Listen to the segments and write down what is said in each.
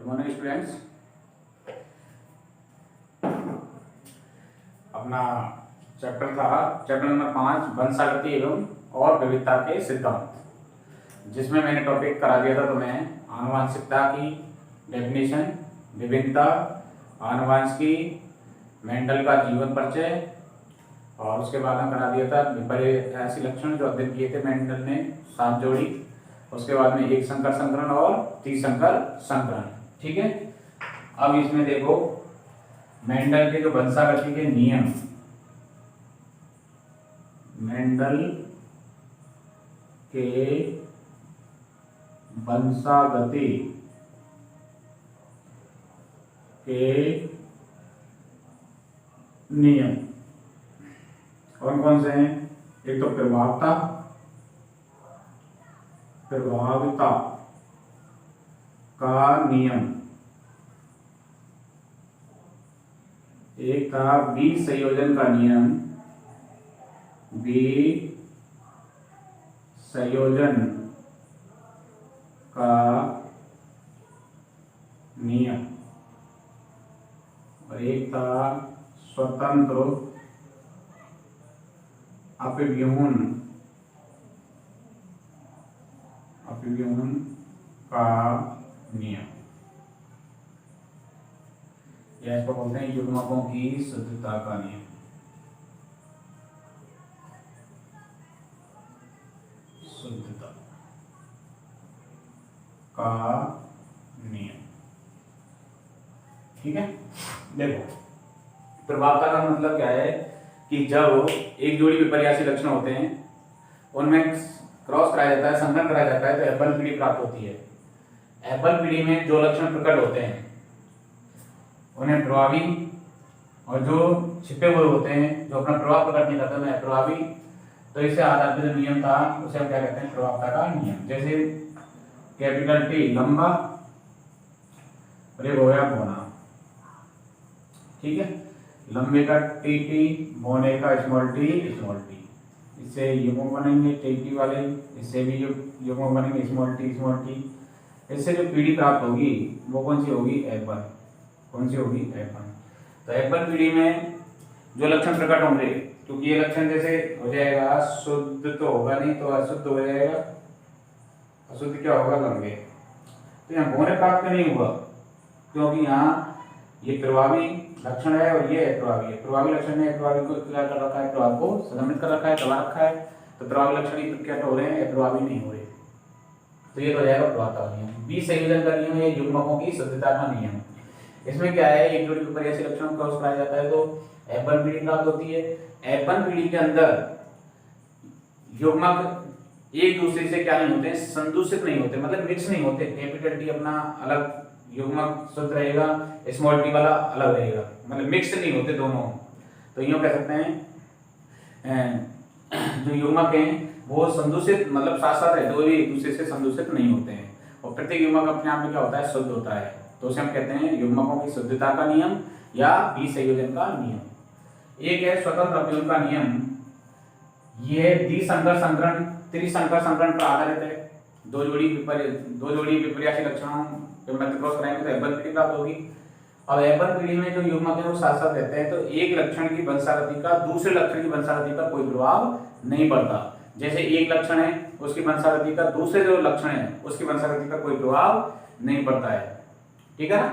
Morning students. अपना chapter number 5 वंशागति एवं और विविधता के सिद्धांत, जिसमें मैंने टॉपिक करा दिया था तुम्हें आनुवांशिकता की डेफिनेशन, विभिन्नता, आनुवांशिकी, मेंडल का जीवन परिचय, और उसके बाद में करा दिया था विपर्यासी लक्षण जो अध्ययन किए थे मेंडल ने 7 जोड़ी। उसके बाद में एक संकर संकरण और 30 संकर संकरण। ठीक है, अब इसमें देखो मेंडल के जो वंशागति के नियम, मेंडल के वंशागति के नियम कौन कौन से हैं? एक तो प्रभाविता का नियम, एक था बीज संयोजन का नियम, बीज संयोजन का नियम, और एक था स्वतंत्र अपव्यूहन का नियम, या इसको बोलते हैं युग्मकों की शुद्धता का नियम। शुद्धता का नियम। ठीक है, देखो प्रभावता का मतलब क्या है कि जब एक जोड़ी विपर्यासी लक्षण होते हैं उनमें क्रॉस कराया जाता है, संकरण कराया जाता है, तो एपल पीढ़ी प्राप्त होती है। एपल पीढ़ी में जो लक्षण प्रकट होते हैं उन्हें प्रभावी, और जो छिपे हुए होते हैं जो अपना प्रभाव प्रकट नहीं करते उन्हें अप्रभावी। तो इससे आधार पर जो नियम था उसे हम क्या कहते हैं? प्रभावता का नियम। जैसे कैपिटल टी लंबा, और हो गया बोना। ठीक है, लंबे का टी टी, बोने का स्मॉल टी। इससे युग्म बनेंगे टी वाले, इससे भी युग्म बनेंगे स्मॉल टी। इससे जो पीढ़ी प्राप्त होगी वो कौन सी होगी? F1। कौन सी होगी? F1। तो F1 पीढ़ी में जो लक्षण प्रकट होंगे, क्योंकि ये लक्षण जैसे हो जाएगा शुद्ध तो होगा नहीं, तो अशुद्ध हो जाएगा। अशुद्ध क्या होगा? लंबे। तो यहाँ बोने प्राप्त नहीं हुआ, क्योंकि यहाँ ये प्रभावी लक्षण है और ये अप्रभावी है। प्रभावी लक्षण ने अप्रभावी को क्या कर रखा है? प्रभाव को संगमित कर रखा है, दबा रखा है। तो प्रभावी लक्षण ही क्या हो रहे हैं? अप्रभावी नहीं हो रहे। तो ये हो जाएगा प्रभावता का नियम। बीज संयोजन का नियम है युग्मकों की शुद्धता का नियम। इसमें क्या है? एक जोड़ी विपर्यासी लक्षणों का क्रॉस कराया जाता है तो F1 पीढ़ी प्राप्त होती है। F1 पीढ़ी के अंदर युग्मक एक दूसरे से क्या नहीं होते? संदूषित नहीं होते, मतलब मिक्स नहीं होते। कैपिटल टी अपना अलग युग्मक शुद्ध रहेगा, स्मॉल टी वाला अलग रहेगा, मतलब मिक्स नहीं होते दोनों। तो यूँ कह सकते हैं जो युग्मक हैं वो संदूषित, मतलब साथ साथ रहते हुए एक दूसरे से संदूषित नहीं होते हैं, और प्रत्येक युग्मक अपने आप में क्या होता है? शुद्ध होता है। तो उसे हम कहते हैं युग्मकों की शुद्धता का नियम या बीज संयोजन का नियम। एक है स्वतंत्र अपव्यूहन का नियम। यह द्विसंकर संकरण, त्रिसंकर संकरण पर आधारित है। दो जोड़ी विपर्यासी लक्षणों के मध्य क्रॉस कराएंगे तो F1 पीढ़ी प्राप्त होगी। अब F1 पीढ़ी में जो युग्मक है वो साथ साथ रहते हैं, तो एक लक्षण की वंशागति का दूसरे लक्षण की वंशागति पर कोई प्रभाव नहीं पड़ता। जैसे एक लक्षण है उसकी वंशागति का दूसरे जो लक्षण है उसकी वंशागति पर कोई प्रभाव नहीं पड़ता है। ठीक है ना?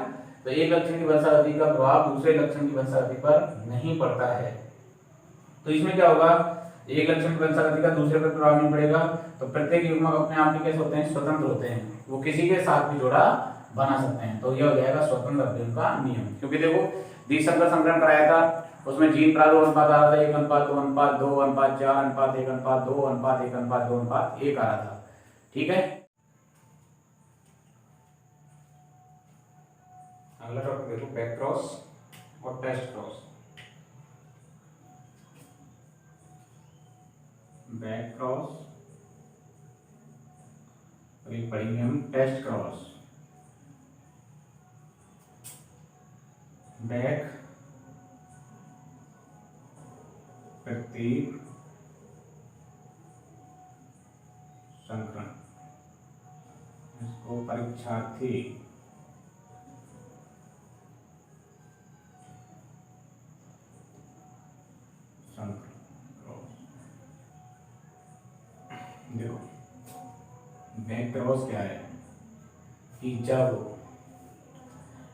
तो एक लक्षण की वंशागति का प्रभाव दूसरे लक्षण की वंशागति पर नहीं पड़ता है। तो इसमें क्या होगा? एक लक्षण की वंशागति का दूसरे पर प्रभाव नहीं पड़ेगा, तो प्रत्येक युग्मक अपने आप में कैसे होते हैं? स्वतंत्र होते हैं, वो किसी के साथ भी जोड़ा बना सकते हैं। तो यह हो जाएगा स्वतंत्र अपव्यूहन का नियम। क्योंकि देखो द्विसंकर संकरण कराया था, उसमें जीन प्रादुर्भाव अनुपात आ रहा था 1:2:4:1:4:1:1:2:1:1 आ रहा था। ठीक है, अगला टॉपिक देखो बैक क्रॉस और टेस्ट क्रॉस। बैक क्रॉस और एक पढ़ेंगे हम टेस्ट क्रॉस। बैक प्रतीक संकरण, इसको परीक्षार्थी बैक क्रॉस क्या है कि जब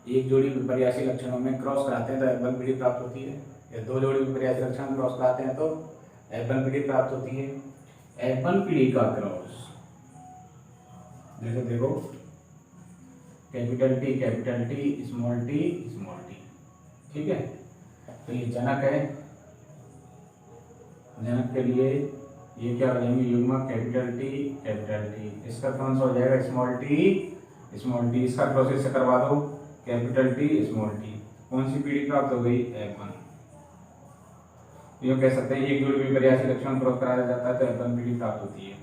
एक जोड़ी विपर्यासी लक्षणों में क्रॉस कराते हैं तो F1 पीढ़ी प्राप्त होती है, या दो जोड़ी विपर्यासी लक्षणों में क्रॉस कराते हैं तो F1 पीढ़ी प्राप्त होती है। F1 पीढ़ी का क्रॉस जैसे देखो कैपिटल टी स्मॉल टी, ठीक है। तो ये जनक है, जनक के लिए ये क्या हो जाएंगे युग्मक कैपिटल टी, इसका कौन सा हो जाएगा स्मॉल टी, इसका प्रोसेस से करवा दो कैपिटल टी स्मॉल टी, कौन सी पीढ़ी प्राप्त हो गई F1। ये कह सकते हैं एक जोड़ी विपर्यासी लक्षण क्रॉस कराया जाता है तो F1 पीढ़ी प्राप्त होती है।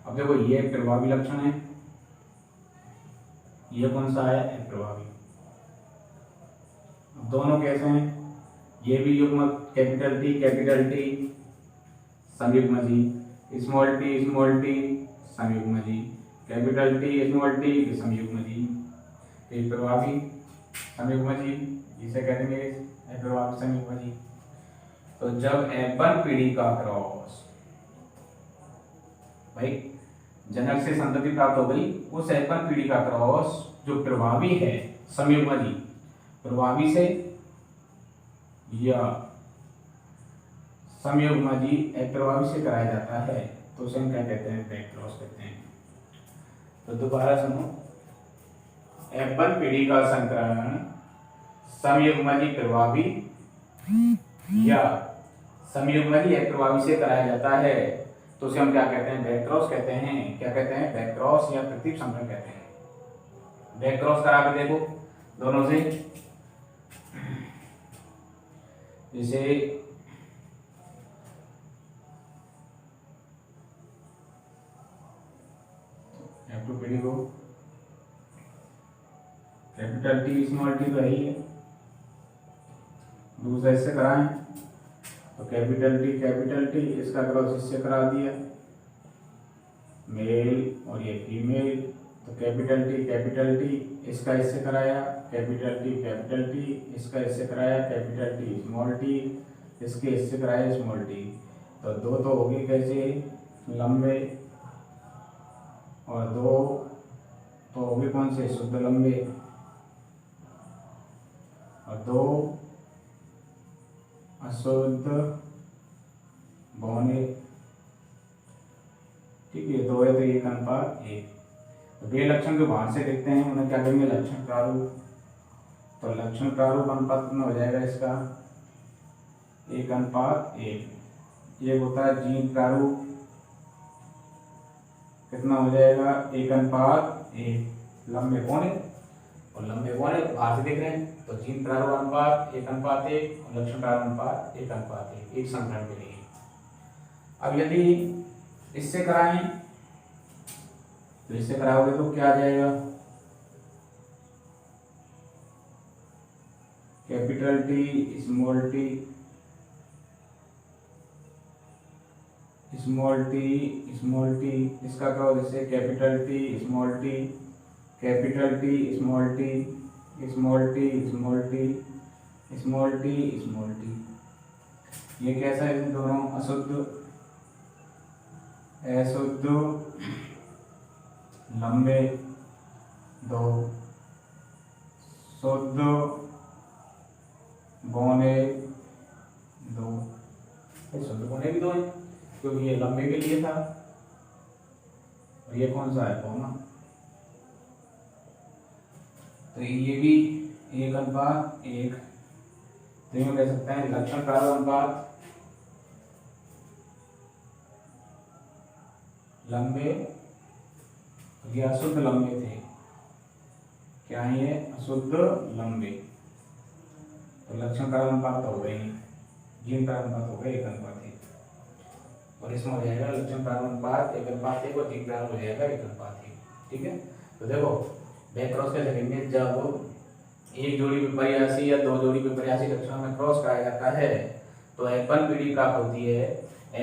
अब देखो ये प्रभावी लक्षण है, ये कौन सा है प्रभावी। दोनों कैसे हैं, ये भी युग्मक कैपिटल टी संयुग्मजी, स्मॉल टी संयुग्मजी, कैपिटल टी स्मॉल टी संयुग्मजी, ये प्रभावी संयुग्मजी, इसे कहेंगे प्रभावी संयुग्मजी। तो जब F1 पीढ़ी का क्रॉस भाई जनक से संतति प्राप्त हो गई, उस F1 पीढ़ी का क्रॉस जो प्रभावी है संयुग्मजी, प्रभावी से या संयुग्मजी अप्रभावी से कराया जाता है तो उसे हम क्या कहते हैं बैक क्रॉस कहते हैं। तो दोबारा सुनो, F1 पीढ़ी का संकरण संयुग्मजी प्रभावी या संयुग्मजी अप्रभावी से कराया जाता है तो उसे हम क्या कहते हैं बैक क्रॉस कहते हैं। क्या कहते हैं बैक क्रॉस या प्रतीप संकरण कहते हैं। बैक क्रॉस करा के देखो दोनों से, जैसे F2 पीढ़ी को कैपिटल टी स्मॉल टी तो है ही है, दूसरा इससे कराएं तो कैपिटल टी इसका क्रॉस इससे करा दिया मेल और ये फीमेल, तो कैपिटल टी इसका इससे कराया कैपिटल टी इसका इससे कराया कैपिटल टी स्मॉल टी इसके इससे कराया स्मॉल टी। तो दो तो हो गए कैसे लंबे और दो तो हो गए कौन से शुद्ध लंबे और दो अशुद्ध बौने, ठीक है। दो है तो एक अनुपात एक। तो वे लक्षण जो बाहर से देखते हैं उन्हें क्या कहेंगे लक्षण प्रारूप। तो लक्षण प्रारूप अनुपात कितना हो जाएगा इसका 1:1। ये होता है जीन प्रारूप, कितना हो जाएगा 1:1। लंबे कोने और लंबे कोने बाहर से देख रहे हैं तो जीन प्रारूप अनुपात 1:1 और लक्षण प्रारूप अनुपात 1:1 एक संकरण के लिए। अब यदि इससे कराएं तो इससे कराओगे तो क्या आ जाएगा कैपिटल टी स्मॉल टी इसका क्रॉस जैसे capital T small T small T. ये कैसा है इन दोनों अशुद्ध लंबे दो शुद्ध बौने दो। शुद्ध बौने भी दो है क्योंकि ये लंबे के लिए था और ये कौन सा है बौना। तो ये भी 1:1। तो ये कह सकते हैं लक्षण प्रारूप अनुपात लंबे, ये अशुद्ध लंबे थे, क्या है ये अशुद्ध लंबे। तो लक्षण प्रारूप अनुपात हो गई, जीन प्रारूप अनुपात हो गए 1:1 और इसमें हो जाएगा लक्षण प्रारूप अनुपात 1:1 और जीन प्रारूप हो जाएगा 1:1। ठीक है। तो देखो बैक क्रॉस कैसे करेंगे, जब एक जोड़ी विपर्यासी या दो जोड़ी विपर्यासी लक्षणों में क्रॉस कराया जाता है तो F1 पीढ़ी प्राप्त होती है।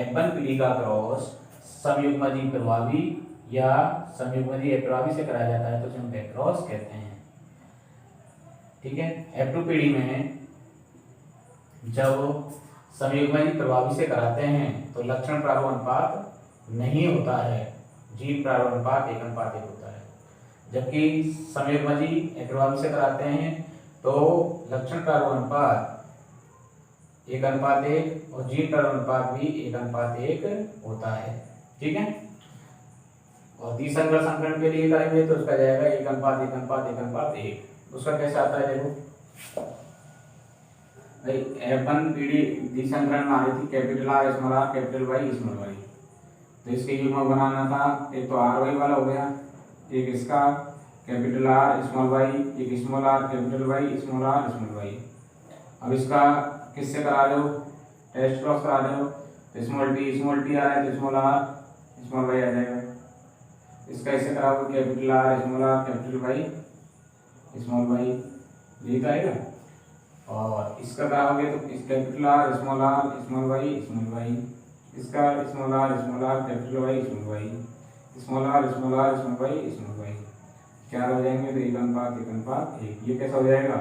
F1 पीढ़ी का क्रॉस संयुग्मजी प्रभावी या संयुग्मजी अप्रभावी से कराया जाता है तो उसे हम बैक क्रॉस कहते हैं। ठीक है। F2 पीढ़ी में जब संयुग्मजी प्रभावी से कराते हैं तो लक्षण प्रारूप अनुपात नहीं होता है, जीन प्रारूप अनुपात 1:1 होता है। जबकि संयुग्मजी एक्रोवामी से कराते हैं तो लक्षण प्रारूप अनुपात 1:1 और जीन प्रारूप अनुपात भी 1:1 होता है। ठीक है। और द्विसंकर संकरण के लिए करेंगे तो उसका जाएगा 1:1:1:1। उसका कैसे आता है देखो भाई, F1 पीडी द्विसंकरण में आ रही थी capital R small R capital Y small Y, तो इसके युग्मक बनाना था। एक तो आर वाई वाला हो गया, एक इसका कैपिटल आर स्मॉल वाई, एक small R capital Y small R small Y. अब इसका किससे करा लो, टेस्ट क्रॉस करा लो, तो स्मॉल टी आ रहा है तो स्मॉल आर स्मॉल वाई आ जाएगा। इसका इससे कराओ capital R small R capital Y small Y, ये आएगा। और इसका कराओगे तो इस capital R small Y small Y, इसका small R capital Y small Y, small R small Y small Y, क्या हो जाएंगे तो 1:1:1। ये कैसा हो जाएगा,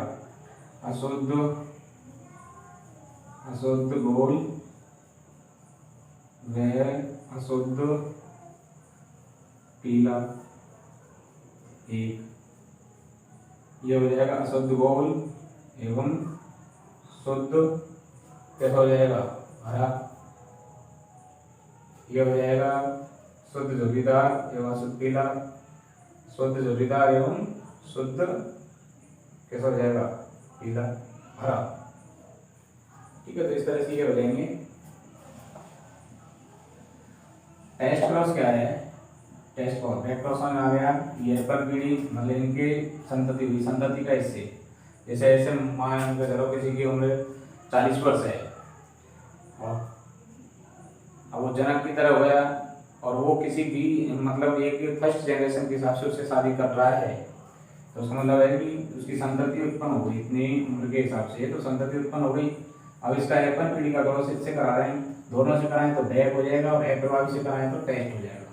अशुद्ध घोल व अशुद्ध पीला 1। ये हो जाएगा अशुद्ध घोल एवं शुद्ध कैसा हो जाएगा हरा। ये हो जाएगा शुद्ध झुर्रीदार एवं अशुद्ध पीला, शुद्ध झुर्रीदार एवं शुद्ध कैसा हो जाएगा पीला हरा। ठीक है, तो इस तरह से ये हो जाएंगे। टेस्ट क्रॉस क्या है, टेस्ट क्रॉस बैक क्रॉस में आ गया, ये पर पीढ़ी मतलब इनके संतति हुई, संतति का इससे जैसे ऐसे मान के चलो किसी की उम्र 40 वर्ष है और अब वो जनक की तरह हो गया और वो किसी भी मतलब एक फर्स्ट जनरेशन के हिसाब से उससे शादी कर रहा है, तो उसका मतलब है कि उसकी संतति उत्पन्न हो गई इतनी उम्र के हिसाब से, तो संतति उत्पन्न हो गई। अब इसका F1 पीढ़ी का क्रॉस इससे करा रहे हैं, दोनों से कराएं तो बैक हो जाएगा और F प्रभावी से कराएं तो टेस्ट हो जाएगा।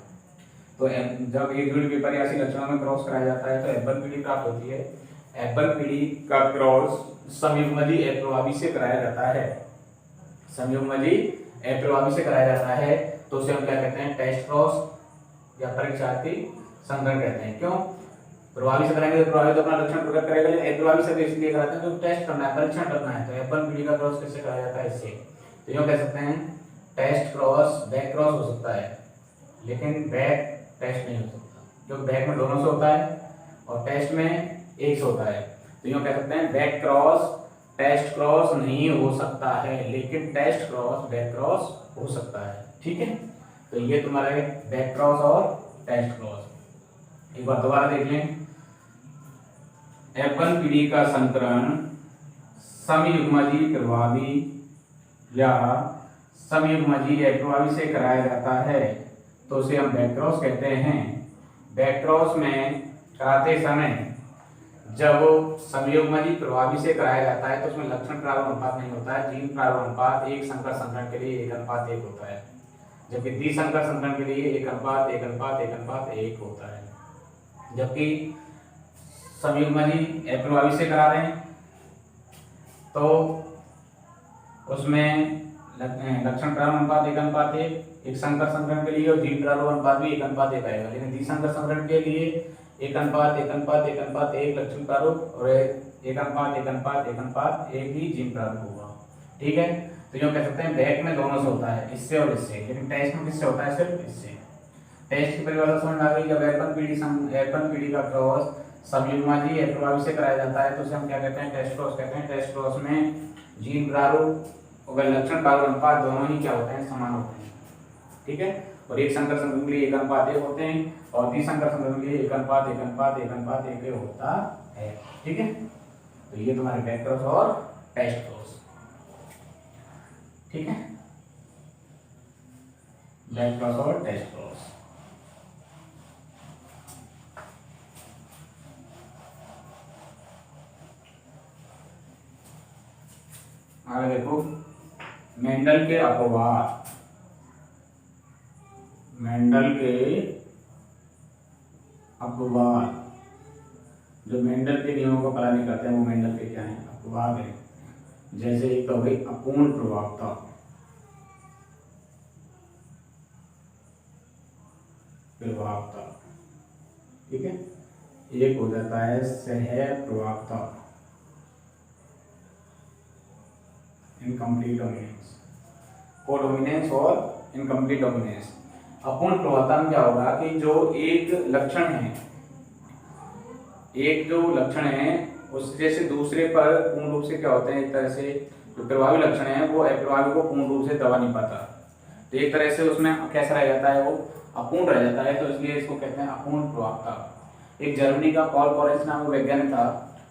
तो जब एक जोड़ी विपर्यासी लक्षणों में क्रॉस कराया जाता है तो F1 पीढ़ी प्राप्त होती है। F1 पीढ़ी का क्रॉस संयुग्मजी F प्रभावी से कराया जाता है, संयुग्मजी F प्रभावी से कराया जाता है, तो उसे हम क्या कहते हैं, टेस्ट क्रॉस या परीक्षार्थी संकरण कहते हैं। क्यों, प्रभावी से कराएंगे तो प्रभावी तो अपना लक्षण प्रकट करेगा, लेकिन F प्रभावी से तो इसलिए कराते हैं क्योंकि टेस्ट करना है, परीक्षण करना है। तो F1 पीढ़ी का क्रॉस किससे कराया जाता है, इससे। तो यूँ कह सकते हैं टेस्ट क्रॉस बैक क्रॉस हो सकता है, लेकिन बैक टेस्ट नहीं हो सकता, क्योंकि बैक में दोनों से होता है और टेस्ट में एक से होता है। तो यूँ कह सकते हैं बैक क्रॉस टेस्ट क्रॉस नहीं हो सकता है, लेकिन टेस्ट क्रॉस बैक क्रॉस हो सकता है। ठीक है, तो ये तुम्हारे बैक क्रॉस और टेस्ट क्रॉस। एक बार दोबारा देख लें, F1 पीढ़ी का संकरण समयुग्मजी प्रभावी या समयुग्मजी अप्रभावी से कराया जाता है, तो उसे हम बैक क्रॉस कहते हैं। बैक क्रॉस में कराते समय जब संयुग्मजी प्रभावी से कराया जाता है तो उसमें लक्षण प्रारूप अनुपात नहीं होता है, जीन प्रारूप अनुपात एक संकर संकरण के लिए 1:1 होता है, जबकि द्विसंकर संकरण के लिए 1:1:1 होता है। जबकि संयुग्मजी अप्रभावी से करा रहे हैं तो उसमें लक्षण प्रारूप अनुपात 1:1, एक संकर संकरण के लिए और जीन प्रारूप अनुपात भी 1:1 आएगा, लेकिन द्विसंकर संकरण के लिए 1:1:1 लक्षण प्रारूप और 1:1:1 ही जीन प्रारूप होगा। ठीक है, तो यूँ कह सकते हैं बैक में दोनों से होता है, इससे और इससे, लेकिन टेस्ट में किससे होता है, सिर्फ इससे। टेस्ट की परिभाषा समझ आ गई। जब F1 पीढ़ी का क्रॉस संयुग्मजी अप्रभावी से कराया जाता है तो उसे हम क्या कहते हैं, टेस्ट क्रॉस कहते हैं। टेस्ट क्रॉस में जीन प्रारूप और लक्षण प्रारूप अनुपात दोनों ही क्या होते हैं, समान होते हैं। ठीक है, और एक संकर संकरण के लिए 1:1 होते हैं और द्विसंकर संकरण के लिए 1:1:1 होता है। ठीक है, तो ये तुम्हारे बैक क्रॉस और टेस्ट क्रॉस। ठीक है, बैक क्रॉस और टेस्ट क्रॉस। आगे देखो, मेंडल के अपवाद। मेंडल के अपवाद, जो मेंडल के नियमों का पालन नहीं करते हैं वो मेंडल के क्या हैं, अपवाद है। जैसे एक तो भाई अपूर्ण प्रभावता, प्रभावता प्रभावता, ठीक है। एक हो जाता है सह प्रभावता, इनकम्प्लीट डोमिनेंस, कोडोमिनेंस और इनकम्प्लीट डोमिनेंस। अपूर्ण प्रभावता में क्या होगा कि जो एक लक्षण है, एक जो लक्षण है उस जैसे दूसरे पर पूर्ण रूप से क्या होते हैं, एक तरह से जो प्रभावी लक्षण है वो अप्रभावी को पूर्ण रूप से दबा नहीं पाता, तो एक तरह से उसमें कैसा रह जाता है, वो अपूर्ण रह जाता है, तो इसलिए इसको कहते हैं अपूर्ण प्रभावता। एक जर्मनी का पॉल कॉरेंस नाम का वैज्ञानिक था,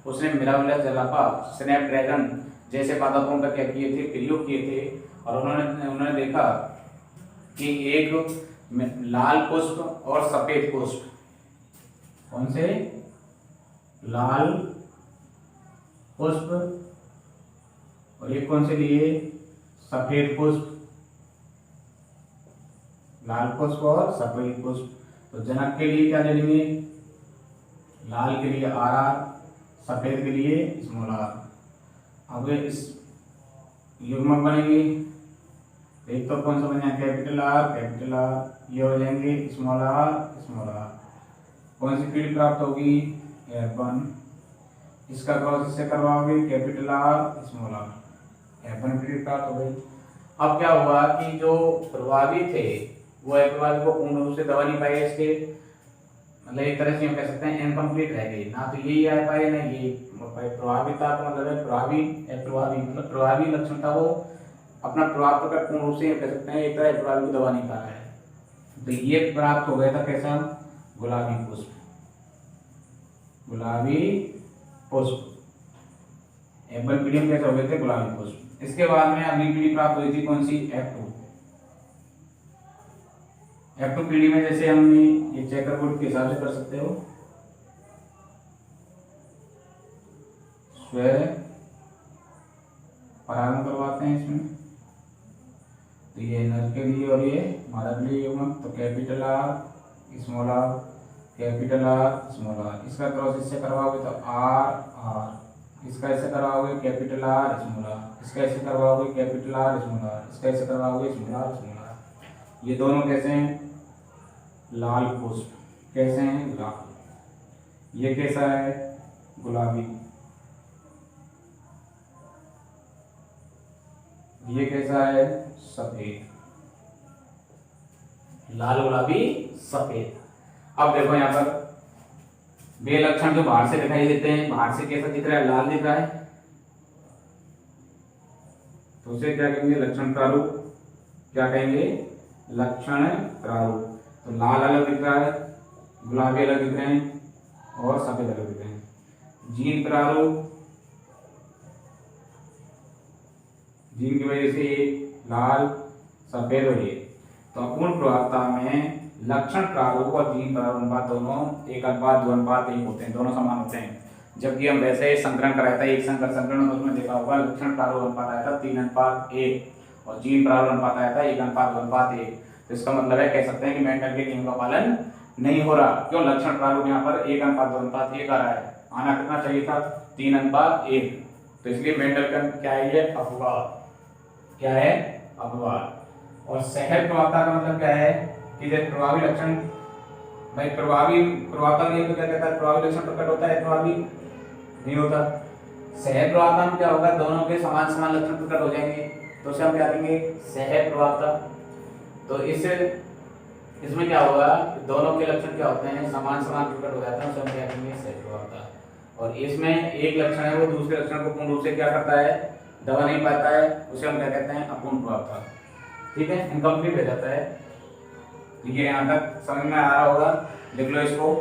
उसने मिराबेलस जलापा, स्नैपड्रैगन जैसे पादपों का क्या किए थे, प्रयोग किए थे, और उन्होंने देखा कि एक लाल पुष्प और सफेद पुष्प, कौन से, लाल पुष्प और एक कौन से लिए, सफेद पुष्प, लाल पुष्प और सफेद पुष्प। तो जनक के लिए क्या ले लेंगे, लाल के लिए आर, सफेद के लिए स्मॉल आर। अब इस युग्मक बनेंगे, एक तो कौन सा बन जाएगा, कैपिटल आर, ये हो जाएंगे स्मॉल आर। कौन सी पीढ़ी प्राप्त होगी, F1, इसका क्रॉस इससे करवाओगे, capital R small are, F1 पीढ़ी प्राप्त हो गई। अब क्या हुआ कि जो प्रभावी थे वो अप्रभावी को पूर्ण रूप से दबा नहीं पाए, इसके मतलब एक तरह से हम कह सकते हैं इनकम्प्लीट रह गई, ना तो यही आ पाए ना ये। प्रभाविता का मतलब है प्रभावी, अप्रभावी मतलब प्रभावी लक्षण था वो अपना प्रभाव प्रकट पूर्ण रूप से कह सकते हैं एक तरह अप्रभावी को दबा नहीं पा रहा है, तो ये प्राप्त हो गया था कैसा, गुलाबी पुष्प, गुलाबी पुष्प। एप्पल पीढ़ी में कैसे हो गए थे, गुलाबी पुष्प। इसके बाद में अगली पीढ़ी प्राप्त हुई थी कौन सी, F2 पीढ़ी में जैसे हम ये चेकर बोर्ड के हिसाब से कर सकते हो, स्व परागण करवाते हैं इसमें, तो ये नर के लिए और ये मादा के लिए युग्मक, तो capital R small R, capital R small R. इसका क्रॉस इससे करवाओगे तो आर, इसका ऐसे करवाओगे कैपिटल आर स्मॉल आर, इसका ऐसे करवाओगे कैपिटल आर स्मॉल आर, इसका ऐसे करवाओगे स्मॉल आर। ये दोनों कैसे हैं, लाल पुष्प, कैसे हैं, लाल। ये कैसा है, गुलाबी, ये कैसा है, सफेद, लाल गुलाबी सफेद। अब देखो यहाँ पर वे लक्षण जो बाहर से दिखाई देते हैं, बाहर से कैसा दिख रहा है, लाल दिख रहा है, तो उसे क्या कहेंगे, लक्षण प्रारूप, क्या कहेंगे, लक्षण प्रारूप। तो लाल अलग दिख रहा है, गुलाबी अलग दिख रहे हैं और सफेद अलग दिख रहे हैं। जीन प्रारूप, जीन की वजह से ये लाल सफेद हो, ये तो अपूर्ण प्रभावता में लक्षण प्रारूप और जीन प्रारूप अनुपात दोनों 1:2:1 होते हैं, दोनों समान होते हैं। जबकि हम वैसे संकरण कराया था, एक संकर संकरण उसमें देखा होगा लक्षण प्रारूप अनुपात आया था 3:1 और जीन प्रारूप अनुपात आया था 1:2:1। तो इसका मतलब है कह सकते हैं कि मेंडल के नियम का पालन नहीं हो रहा, क्यों, लक्षण प्रारूप यहाँ पर 1:2:1 आ रहा है, आना कितना चाहिए था, 3:1। तो इसलिए मेंडल का क्या है, ये अपवाद, क्या है, अपवाद। और सहज प्रभावता का मतलब क्या है कि जब प्रभावी लक्षण, भाई प्रभावी प्रभावता नियम तो क्या कहता है, प्रभावी लक्षण प्रकट होता है, प्रभावी नहीं होता। सहज प्रभावता में क्या होगा, दोनों के समान समान लक्षण प्रकट हो जाएंगे, तो उसे हम क्या कहेंगे, सहज प्रभावता। तो इसमें क्या होगा, दोनों के लक्षण क्या होते हैं, समान समान प्रकट हो जाते हैं, उसे हम क्या कहेंगे, सहज प्रभावता। और इसमें एक लक्षण है वो दूसरे लक्षण को पूर्ण रूप से क्या करता है, दबा नहीं पाता है, उसे हम क्या कहते हैं, अपूर्ण प्रभावता, ठीक है, इनकम्प्लीट हो जाता है। ठीक है, यहाँ तक समझ में आ रहा होगा, लिख लो इसको।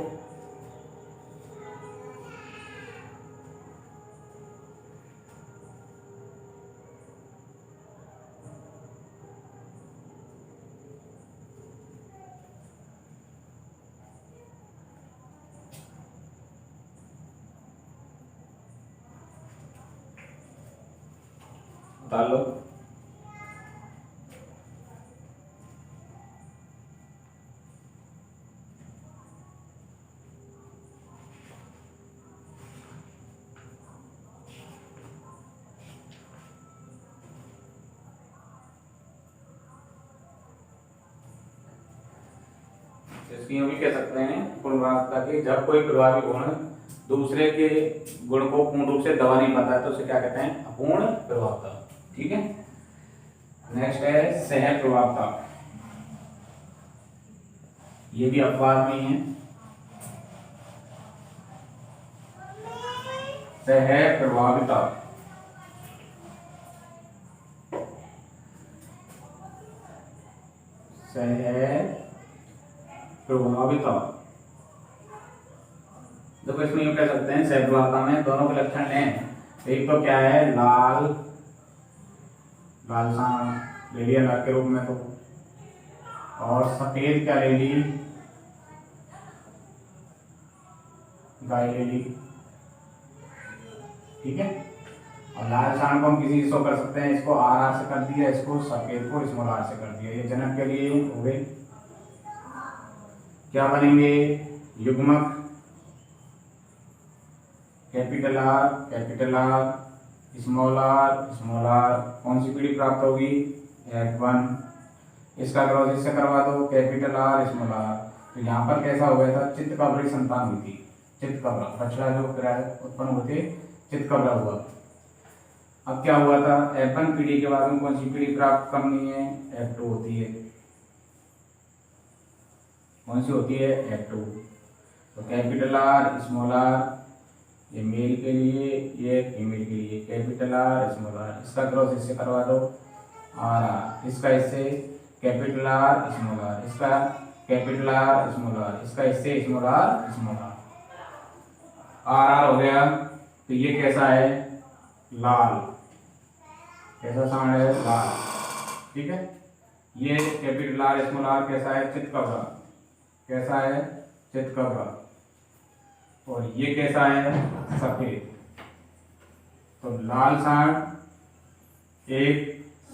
उतार लो। इसकी यूं भी कह सकते हैं पूर्णवाचकता की, जब कोई प्रभावी गुण दूसरे के गुण को पूर्ण रूप से दबा नहीं पाता है तो उसे क्या कहते हैं, अपूर्ण प्रभावता। ठीक है, नेक्स्ट है सह प्रभावता। ये भी अपवाद में ही है। सह प्रभाविता, सह प्रभाविता। देखो इसमें यूं कह सकते हैं सह प्रभाविता में दोनों के लक्षण लें, एक तो क्या है लाल, लाल सांड ले लिया लाल के रूप में तो, और सफेद क्या ले ली, गाय ले ली। ठीक है, और लाल सांड को हम किसी से शो कर सकते हैं, इसको आर से कर दिया, इसको सफेद को स्मॉल आर से कर दिया। ये जनक के लिए हो गए, क्या बनेंगे युग्मक, कैपिटल आर स्मॉल आर, कौन सी पीढ़ी प्राप्त होगी F1। इसका क्रॉस इससे करवा दो, कैपिटल आर स्मॉल आर। तो यहाँ पर कैसा हो गया था, चित्त कब्र संतान हुई थी, चित्त कब्र बछड़ा जो उत्पन्न होते चित्त कब्र हुआ। अब क्या हुआ था, F1 पीढ़ी के बाद में कौन सी पीढ़ी प्राप्त करनी है, F2 होती है। कौन सी होती है, F2। तो कैपिटल आर स्मॉल आर, ये मेल के लिए, ये फीमेल के लिए, कैपिटल आर स्मॉल आर। इसका क्रॉस इससे करवा दो आर आर, इसका इससे कैपिटल आर स्मॉल आर, इसका कैपिटल आर स्मॉल आर, इसका इससे स्मॉल आर आर हो गया। तो ये कैसा है, लाल, कैसा साउंड है, लाल। ठीक है, ये कैपिटल आर स्मॉल आर कैसा है, चितकबरा, कैसा है, चितकबरा। और ये कैसा है, सफेद। तो लाल सांड एक,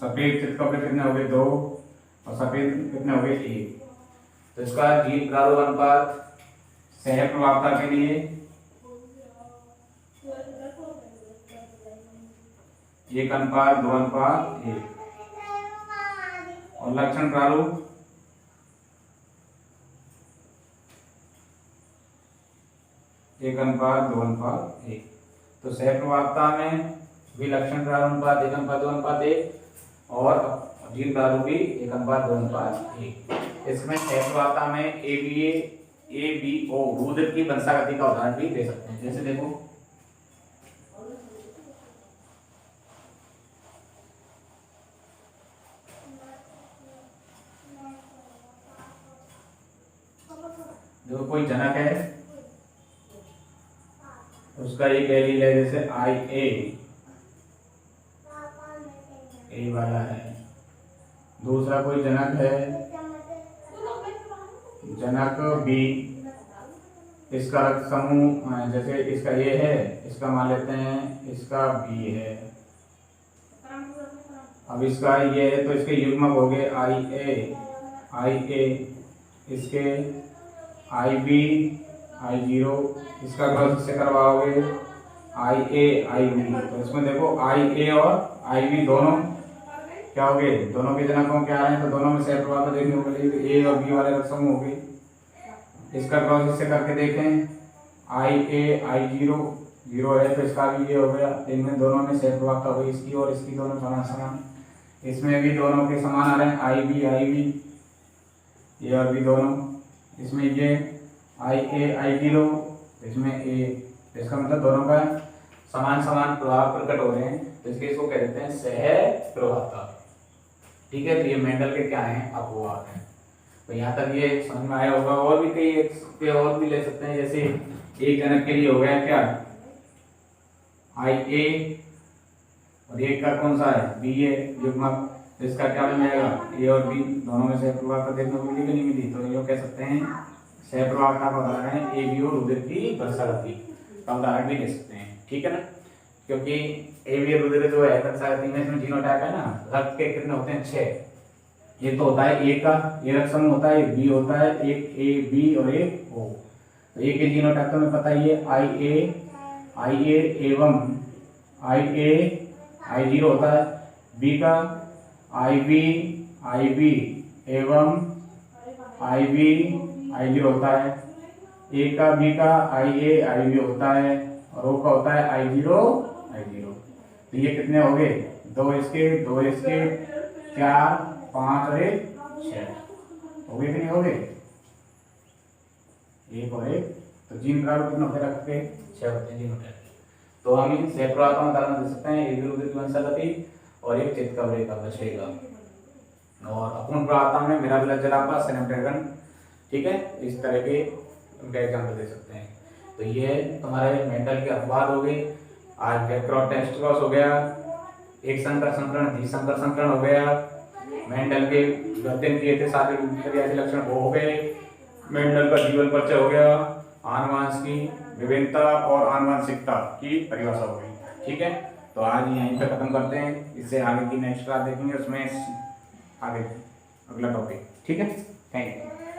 सफेद चितकबरे कितने हो गए, 2, और सफेद कितने हो गए, 1। तो इसका जीव प्रारूप अनुपात सह प्रभावता के लिए 1:2:1। और लक्षण प्रारूप 1:2:1। तो सह प्रभावता में भी लक्षण प्रारूप अनुपात 1:2:1 और जीव प्रारूप भी 1:2:1। इसमें सह प्रभावता में ABO रुधिर की वंशागति का उदाहरण भी दे सकते हैं। जैसे देखो कोई जनक है, उसका एक एलील है, जैसे IA ए वाला है। दूसरा कोई जनक है, जनक B, इसका रक्त समूह जैसे इसका A है, इसका मान लेते हैं इसका B है। अब इसका ये है तो इसके युग्मक हो गए IA, इसके IB, I0, इसका क्रॉस से करवाओगे IA, IB। तो इसमें देखो IA और IB दोनों क्या हो गए, दोनों के जनकों क्या हैं, तो दोनों में सह प्रभावता देखने को मिलेगी। A और B वाले रक्त समूह हो गए। इसका क्रॉस इससे करके देखें, IA, I0 0 है तो इसका भी ये हो गया। इनमें दोनों में सह प्रभावता हुई, इसकी और इसकी दोनों समान। इसमें भी दोनों के समान आ रहे हैं, IB, ये और भी दोनों। इसमें ये IA, I0, इसमें A, इसका मतलब दोनों का समान प्रभाव प्रकट हो रहे हैं, तो इसके इसको कह देते हैं सह प्रभावता। ठीक है, तो ये मेंडल के क्या हैं, अपवाद हैं। तो यहाँ तक ये समझ में आया होगा। और भी कई और भी ले सकते हैं, जैसे एक जनक के लिए हो गया क्या IA और एक का कौन सा है BA युग्मक, तो इसका क्या बन जाएगा, A और B दोनों में सह प्रभावता देखने को मिली कि नहीं मिली। तो ये कह सकते हैं सह प्रभावता का उदाहरण है ABO रुधिर की वर्षागति का उदाहरण भी ले सकते हैं। ठीक है ना, क्योंकि ABO रुधिर जो है वर्षागति में इसमें जीनोटाइप है ना, रक्त के कितने होते हैं, 6। ये तो होता है A का, ये रक्त समूह होता है, B होता है, एक A B और एक O। तो A के जीनोटाइप तो हमें पता ही है, IA एवं IA I0 होता है, B का IB एवं IB I0 होता है, ए का बी का IA IB होता है और O का होता है I0 I0। तो ये कितने हो गए, दो इसके 4 5 और 1 6 हो गए कि नहीं हो गए, एक और एक। तो जीन का कितने होते रखते 6 होते हैं जीन होते। तो हम इन सैकड़ों उदाहरण दे सकते हैं, एक विरुद्ध की वंशागति और एक चित्त कवरे का बचेगा। और अपूर्ण प्रार्थना में मेरा भी जलापा स्नैपड्रैगन, ठीक है, इस तरह के एग्जाम्पल दे सकते हैं। तो ये तुम्हारे मेंटल के अपवाद हो गए। आज टेस्टिकस हो गया, एक संकर संकरण द्विसंकर संकरण हो गया, मेंडल के जो अध्ययन किए थे सारे क्रियाशील लक्षण वो हो गए, मेंडल का जीवन परिचय हो गया, आनुवंशिक विभिन्नता और आनुवंशिकता की परिभाषा हो गई। ठीक है, तो आज यहीं पे खत्म करते हैं, इससे आगे की नेक्स्ट क्लास देखेंगे, उसमें आगे अगला टॉपिक। ठीक है, थैंक यू।